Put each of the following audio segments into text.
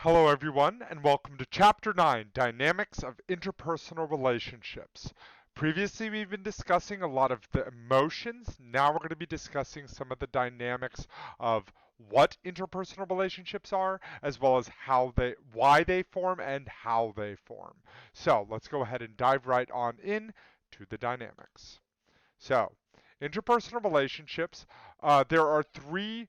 Hello, everyone, and welcome to Chapter 9, Dynamics of Interpersonal Relationships. Previously, we've been discussing a lot of the emotions. Now we're going to be discussing some of the dynamics of what interpersonal relationships are, as well as why they form and how they form. So let's go ahead and dive right on in to the dynamics. So, interpersonal relationships, there are three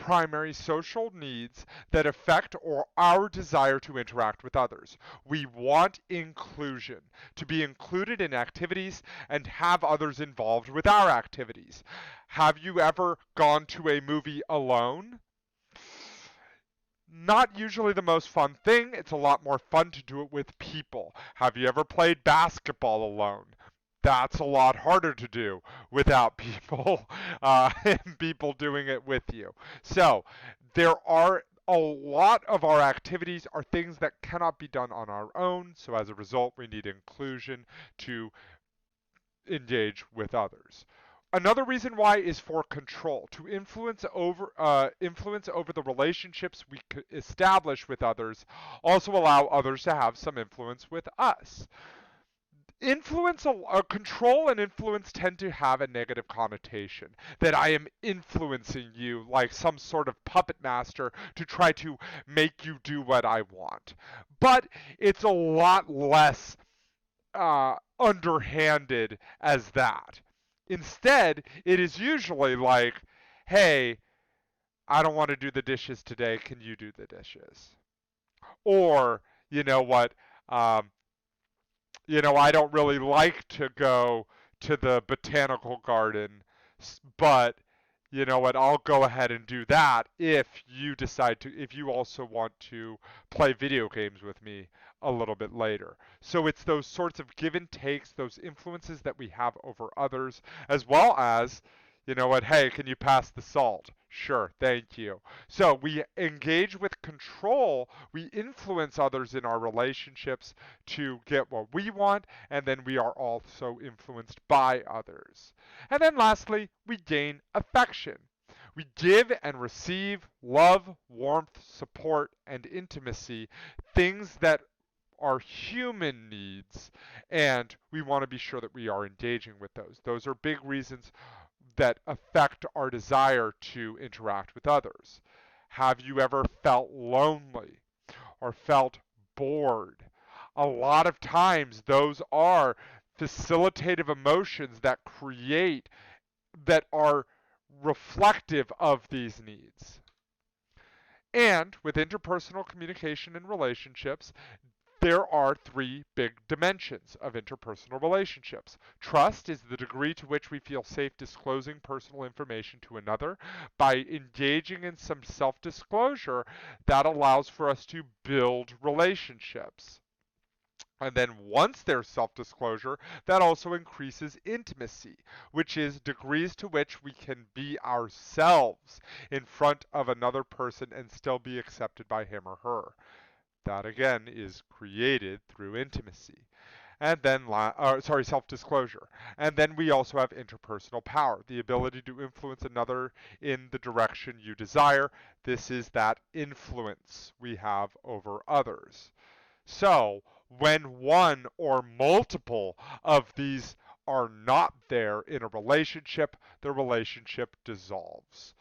primary social needs that affect or our desire to interact with others. We want inclusion, to be included in activities and have others involved with our activities. Have you ever gone to a movie alone? Not usually the most fun thing. It's a lot more fun to do it with people. Have you ever played basketball alone? That's a lot harder to do without people and people doing it with you. So there are a lot of our activities are things that cannot be done on our own. So as a result, we need inclusion to engage with others. Another reason why is for control, to influence over the relationships we establish with others, also allow others to have some influence with us. Control and influence tend to have a negative connotation, that I am influencing you like some sort of puppet master to try to make you do what I want. But it's a lot less underhanded as that. Instead, it is usually like, hey, I don't want to do the dishes today. Can you do the dishes? Or, you know what? Um, I don't really like to go to the botanical garden, but you know what? I'll go ahead and do that if you also want to play video games with me a little bit later. So it's those sorts of give and takes, those influences that we have over others, as well as, you know what? Hey, can you pass the salt? Sure, thank you. So we engage with control, we influence others in our relationships to get what we want, and then we are also influenced by others. And then lastly, we gain affection. We give and receive love, warmth, support, and intimacy, things that are human needs, and we want to be sure that we are engaging with those. Those are big reasons that affect our desire to interact with others. Have you ever felt lonely or felt bored? A lot of times, those are facilitative emotions that are reflective of these needs. And with interpersonal communication and relationships, there are three big dimensions of interpersonal relationships. Trust is the degree to which we feel safe disclosing personal information to another. By engaging in some self disclosure, that allows for us to build relationships. And then once there's self disclosure, that also increases intimacy, which is degrees to which we can be ourselves in front of another person and still be accepted by him or her. That again is created through intimacy. And then, self-disclosure. And then we also have interpersonal power, the ability to influence another in the direction you desire. This is that influence we have over others. So, when one or multiple of these are not there in a relationship, the relationship dissolves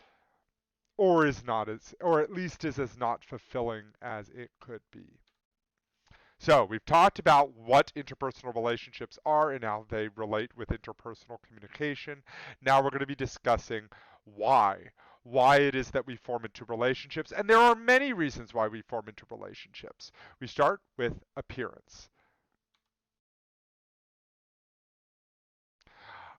or is not as or at least is as not fulfilling as it could be. So, we've talked about what interpersonal relationships are and how they relate with interpersonal communication. Now we're going to be discussing why it is that we form into relationships, and there are many reasons why we form into relationships. We start with appearance.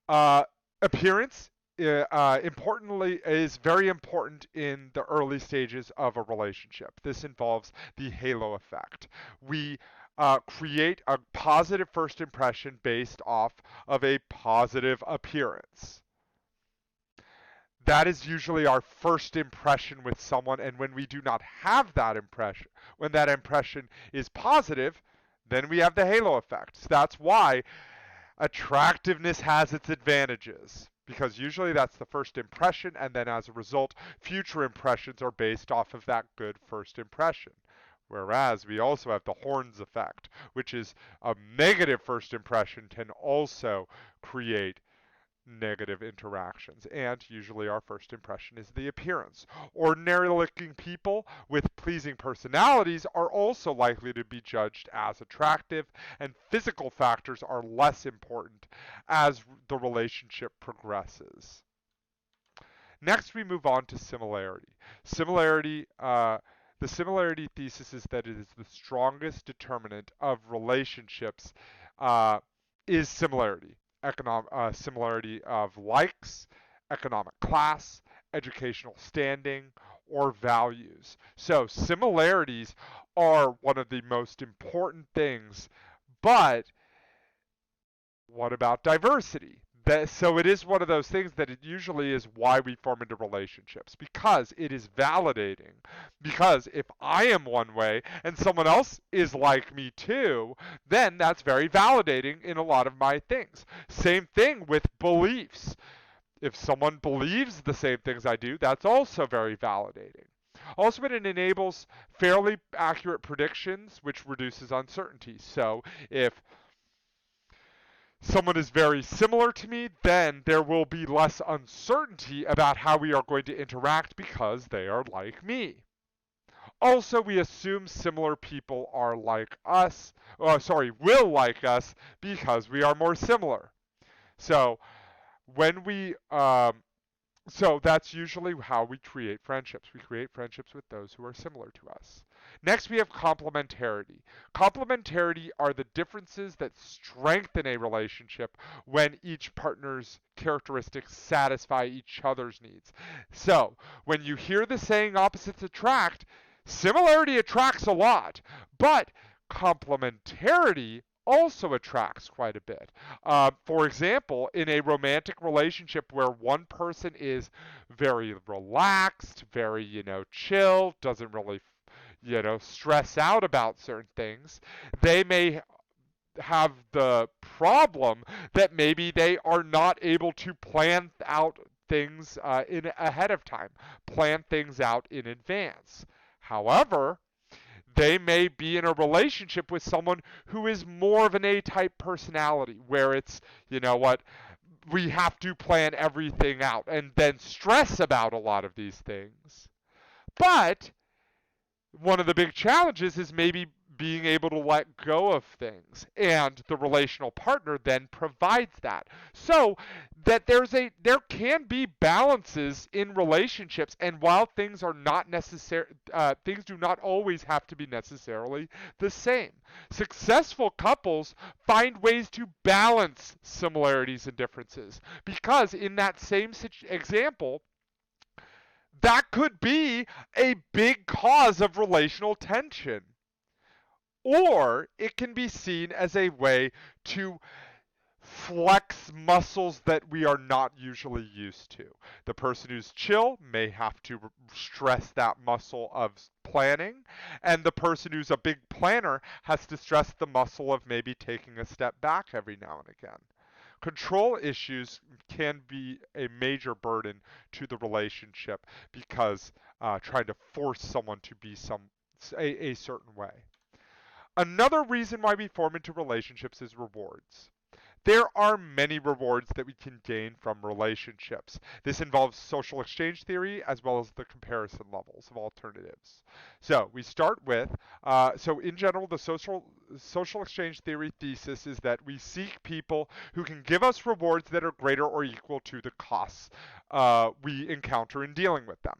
Uh, appearance importantly is very important in the early stages of a relationship. This involves the halo effect. We create a positive first impression based off of a positive appearance. That is usually our first impression with someone, and when we do not have that impression, when that impression is positive, then we have the halo effect. So that's why attractiveness has its advantages because usually that's the first impression, and then as a result, future impressions are based off of that good first impression. Whereas we also have the horns effect, which is a negative first impression can also create negative interactions, and usually our first impression is the appearance. Ordinary looking people with pleasing personalities are also likely to be judged as attractive, and physical factors are less important as the relationship progresses. Next, we move on to similarity. The similarity thesis is that it is the strongest determinant of relationships uh, is similarity. Similarity of likes, economic class, educational standing, or values. So similarities are one of the most important things, but what about diversity? So it is one of those things that it usually is why we form into relationships, because it is validating. Because if I am one way and someone else is like me too, then that's very validating in a lot of my things. Same thing with beliefs. If someone believes the same things I do, that's also very validating. Also, it enables fairly accurate predictions, which reduces uncertainty. So if someone is very similar to me, then there will be less uncertainty about how we are going to interact because they are like me. Also, we assume similar people are like us, will like us because we are more similar. So when we so that's usually how we create friendships. We create friendships with those who are similar to us. Next, we have complementarity. Complementarity are the differences that strengthen a relationship when each partner's characteristics satisfy each other's needs. So, when you hear the saying opposites attract, similarity attracts a lot, but complementarity also attracts quite a bit. For example, in a romantic relationship where one person is very relaxed, very, chill, doesn't really, stress out about certain things, they may have the problem that maybe they are not able to plan out things in ahead of time, plan things out in advance. However, they may be in a relationship with someone who is more of an A-type personality, where it's, what, we have to plan everything out and then stress about a lot of these things. But one of the big challenges is maybe being able to let go of things, and the relational partner then provides that, so that there can be balances in relationships, and while things are not necessary, things do not always have to be necessarily the same. Successful couples find ways to balance similarities and differences, because in that same example, that could be a big cause of relational tension. Or it can be seen as a way to flex muscles that we are not usually used to. The person who's chill may have to stress that muscle of planning, and the person who's a big planner has to stress the muscle of maybe taking a step back every now and again. Control issues can be a major burden to the relationship because trying to force someone to be a certain way. Another reason why we form into relationships is rewards. There are many rewards that we can gain from relationships. This involves social exchange theory as well as the comparison levels of alternatives. So we start with, so in general, the social exchange theory thesis is that we seek people who can give us rewards that are greater or equal to the costs we encounter in dealing with them.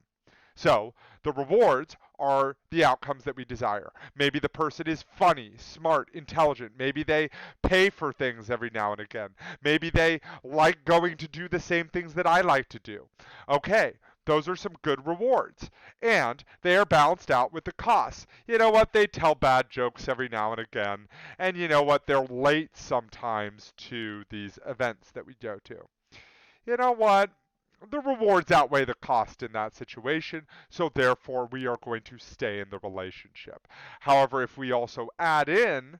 So the rewards are the outcomes that we desire. Maybe the person is funny, smart, intelligent. Maybe they pay for things every now and again. Maybe they like going to do the same things that I like to do. Okay, those are some good rewards. And they are balanced out with the costs. You know what? They tell bad jokes every now and again. And you know what? They're late sometimes to these events that we go to. You know what? The rewards outweigh the cost in that situation, so therefore we are going to stay in the relationship. However, if we also add in,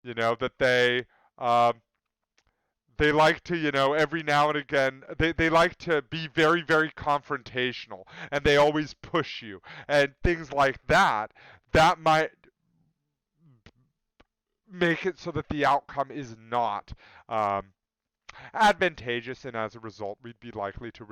that um, They like to, every now and again, they like to be very, very confrontational, and they always push you, and things like that. That might make it so that the outcome is not um, advantageous, and as a result, we'd be likely to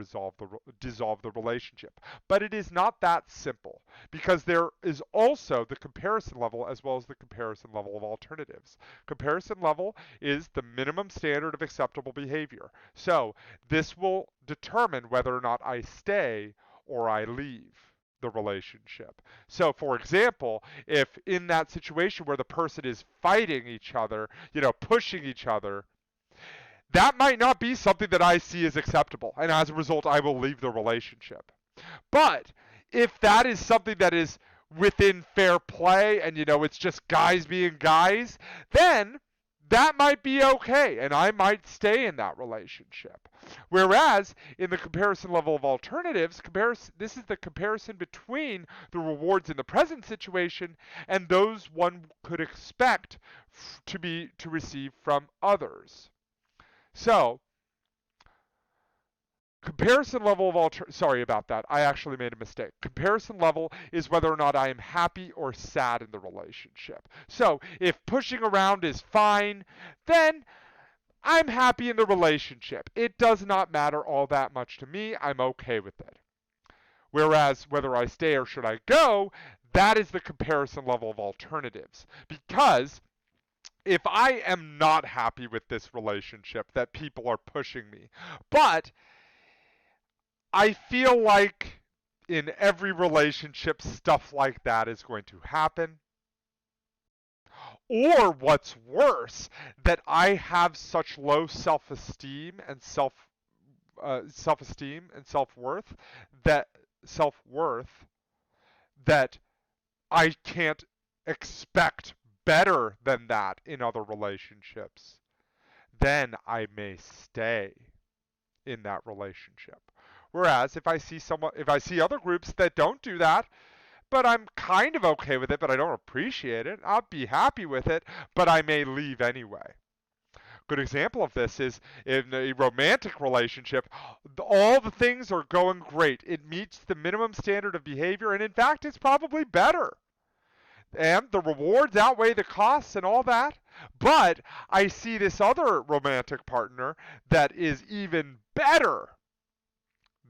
dissolve the relationship. But it is not that simple, because there is also the comparison level as well as the comparison level of alternatives. Comparison level is the minimum standard of acceptable behavior. So this will determine whether or not I stay or I leave the relationship. So, for example, if in that situation where the person is fighting each other, pushing each other, that might not be something that I see as acceptable. And as a result, I will leave the relationship. But if that is something that is within fair play and, it's just guys being guys, then that might be okay. And I might stay in that relationship. Whereas in the comparison level of alternatives, this is the comparison between the rewards in the present situation and those one could expect to receive from others. So, comparison level of sorry about that. I actually made a mistake. Comparison level is whether or not I am happy or sad in the relationship. So, if pushing around is fine, then I'm happy in the relationship. It does not matter all that much to me. I'm okay with it. Whereas whether I stay or should I go, that is the comparison level of alternatives. Because if I am not happy with this relationship that people are pushing me, but I feel like in every relationship stuff like that is going to happen, or what's worse, that I have such low self-esteem and self-esteem and that self-worth that I can't expect better than that in other relationships, then I may stay in that relationship. Whereas if I see other groups that don't do that, but I'm kind of okay with it, but I don't appreciate it, I'll be happy with it, but I may leave anyway. Good example of this is in a romantic relationship, all the things are going great. It meets the minimum standard of behavior, and in fact, it's probably better. And the rewards outweigh the costs and all that. But I see this other romantic partner that is even better.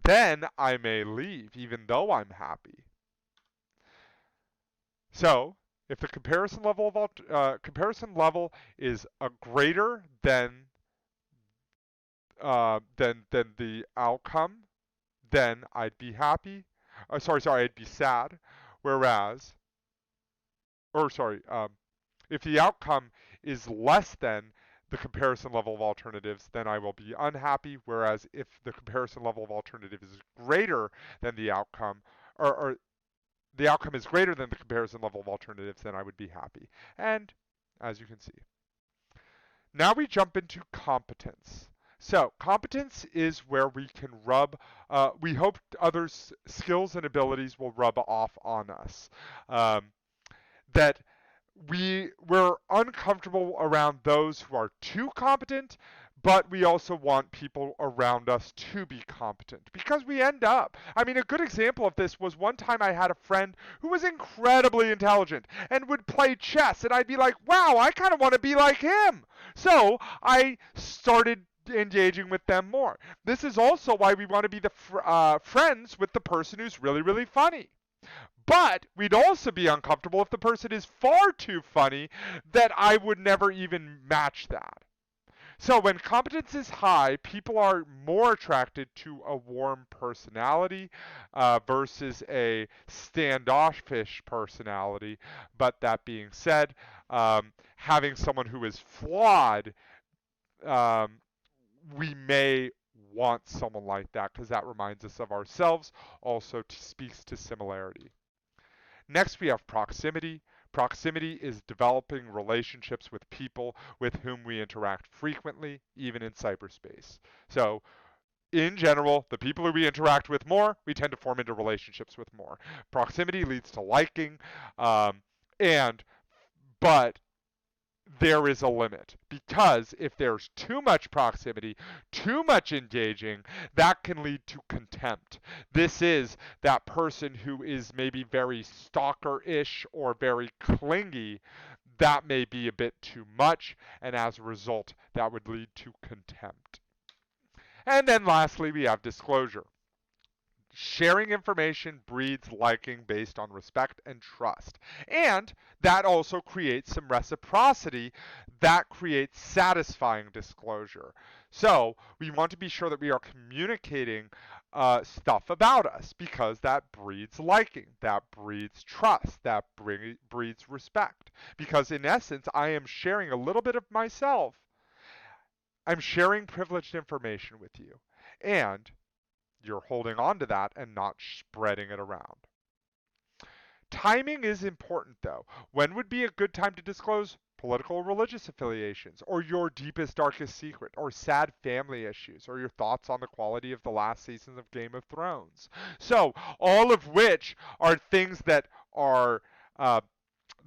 Then I may leave, even though I'm happy. So, if the comparison level is a greater than the outcome, then I'd be happy. I'd be sad. Whereas, or sorry, if the outcome is less than the comparison level of alternatives, then I will be unhappy. Whereas if the comparison level of alternatives is greater than the outcome, or the outcome is greater than the comparison level of alternatives, then I would be happy. And as you can see. Now we jump into competence. So competence is where we can we hope others' skills and abilities will rub off on us. That we're uncomfortable around those who are too competent, but we also want people around us to be competent because we end up. I mean, a good example of this was one time I had a friend who was incredibly intelligent and would play chess, and I'd be like, wow, I kind of want to be like him. So I started engaging with them more. This is also why we want to be the friends with the person who's really, really funny. But we'd also be uncomfortable if the person is far too funny that I would never even match that. So when competence is high, people are more attracted to a warm personality versus a standoffish personality. But that being said, having someone who is flawed, um, we may want someone like that because that reminds us of ourselves, also speaks to similarity. Next, we have proximity. Proximity is developing relationships with people with whom we interact frequently, even in cyberspace. So, in general, the people who we interact with more, we tend to form into relationships with more. Proximity leads to liking, and but there is a limit, because if there's too much proximity, too much engaging, that can lead to contempt. This is that person who is maybe very stalker-ish or very clingy. That may be a bit too much, and as a result, that would lead to contempt. And then lastly, we have disclosure. Sharing information breeds liking based on respect and trust. And that also creates some reciprocity that creates satisfying disclosure. So we want to be sure that we are communicating stuff about us, because that breeds liking, that breeds trust, that breeds respect. Because in essence, I am sharing a little bit of myself. I'm sharing privileged information with you. And you're holding on to that and not spreading it around. Timing is important, though. When would be a good time to disclose political or religious affiliations, or your deepest, darkest secret, or sad family issues, or your thoughts on the quality of the last season of Game of Thrones? So, all of which are things that are.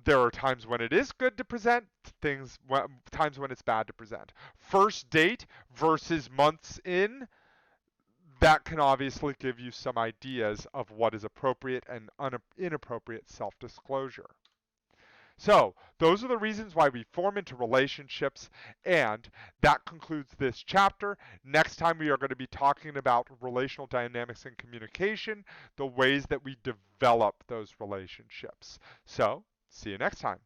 There are times when it is good to present, times when it's bad to present. First date versus months in, that can obviously give you some ideas of what is appropriate and inappropriate self-disclosure. So, those are the reasons why we form into relationships, and that concludes this chapter. Next time, we are going to be talking about relational dynamics and communication, the ways that we develop those relationships. So, see you next time.